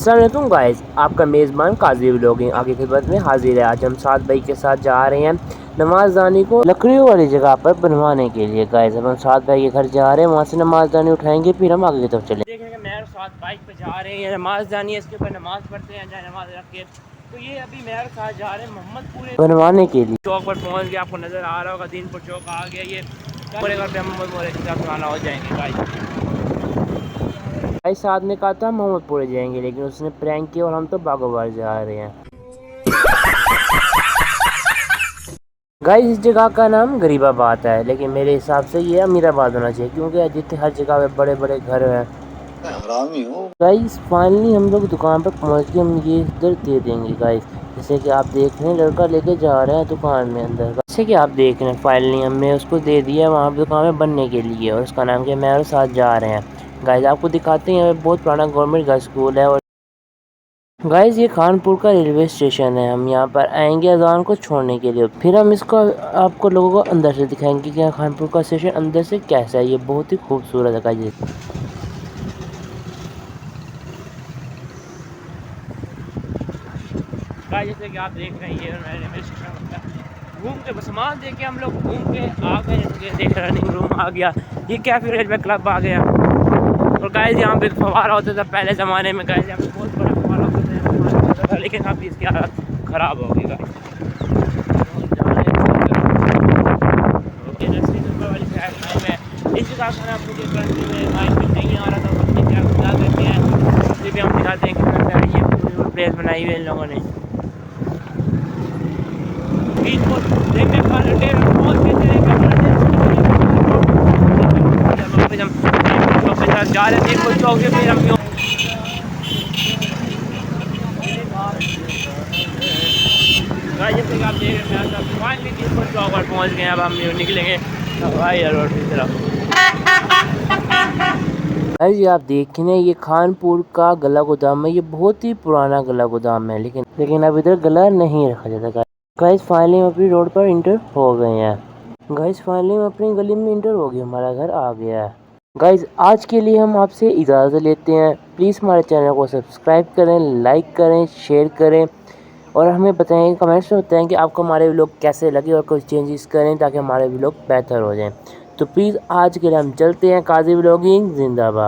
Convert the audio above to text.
अस्सलाम वालेकुम गाइस, आपका मेज़बान काजी व्लॉगिंग आगे खिदमत में हाजिर है। आज हम सात भाई के साथ जा रहे हैं नमाज़दानी को लकड़ियों वाली जगह पर बनवाने के लिए। गाइस अब हम सात भाई के घर जा रहे हैं, वहाँ से नमाज़दानी उठाएंगे, फिर हम आगे की तरफ चलेंगे। देखेंगे मेरे साथ बाइक पे जा रहे हैं, नमाज़दानी है, इसके ऊपर नमाज़ पढ़ते हैं जहाँ नमाज रख के। तो ये अभी मेरे साथ जा रहे हैं मोहम्मदपुर बनवाने के लिए। चौक पर पहुँच गया, आपको नज़र आ रहा होगा दीनपुर चौक आ गया। ये पूरे घर पे मोहम्मदपुर की तरफ रवाना हो जाएंगे। भाई साहब ने कहा था मोहम्मदपुर जाएंगे, लेकिन उसने प्रैंक किया और हम तो बागोबार जा रहे हैं। गाइस इस जगह का नाम गरीबाबाद है, लेकिन मेरे हिसाब से ये अमीराबाद होना चाहिए, क्योंकि जितने हर जगह पे बड़े बड़े घर हैं। गाइस फाइनली हम लोग दुकान पर पहुंच गए, हम ये इधर दे देंगे। गाइस जैसे कि आप देख रहे हैं, लड़का लेके जा रहा है दुकान में अंदर। जैसे कि आप देख रहे हैं, फाइनली हमने उसको दे दिया वहाँ पर दुकान में बनने के लिए, और उसका नाम क्या, मेरे साथ जा रहे हैं। गाइस आपको दिखाते हैं, यहाँ बहुत पुराना गवर्नमेंट गर्ल्स स्कूल है। और गाइस ये खानपुर का रेलवे स्टेशन है, हम यहाँ पर आएंगे अजान को छोड़ने के लिए, फिर हम इसको आपको लोगों को अंदर से दिखाएंगे कि खानपुर का स्टेशन अंदर से कैसा है। ये बहुत ही खूबसूरत है गाइस। जैसे कि आप देख रहे हैं, ये रेलवे स्टेशन घूम के सामान देख के हम लोग घूम के आ गए। जैसे देख रनिंग रूम आ गया, ये कैफे रेलवे क्लब आ गया। और गाइस यहाँ पे फवारा होता था पहले ज़माने में। गाइस यहाँ पे बहुत बड़ा फवारा होता था, लेकिन अब इसकी हालत ख़राब हो गई। इस जगह से आपको नहीं आ रहा था, क्या करते हैं, इसलिए भी हम दिखाते हैं कितना प्यारी ये पूरी प्लेस बनाई हुई है इन लोगों ने। जा रहे थे कुछ चौक पे हम जैसे आप देख रहे हैं चौक पर पहुँच गए। अब हम निकलेंगे हवाई रोड की तरफ। जी आप देखें, ये खानपुर का गला गोदाम है, ये बहुत ही पुराना गला गोदाम है, लेकिन अब इधर गला नहीं रखा जाता। गाइस फाइनली हम अपनी रोड पर इंटर हो गए हैं। गाइस फाइनली हम अपनी गली में इंटर हो गए, हमारा घर आ गया है। गाइस आज के लिए हम आपसे इजाज़त लेते हैं। प्लीज़ हमारे चैनल को सब्सक्राइब करें, लाइक करें, शेयर करें, और हमें बताएं, कमेंट्स में बताएं कि आपको हमारे व्लॉग कैसे लगे और कुछ चेंजेस करें ताकि हमारे व्लॉग बेहतर हो जाएं। तो प्लीज़ आज के लिए हम चलते हैं। काजी व्लॉगिंग जिंदाबाद।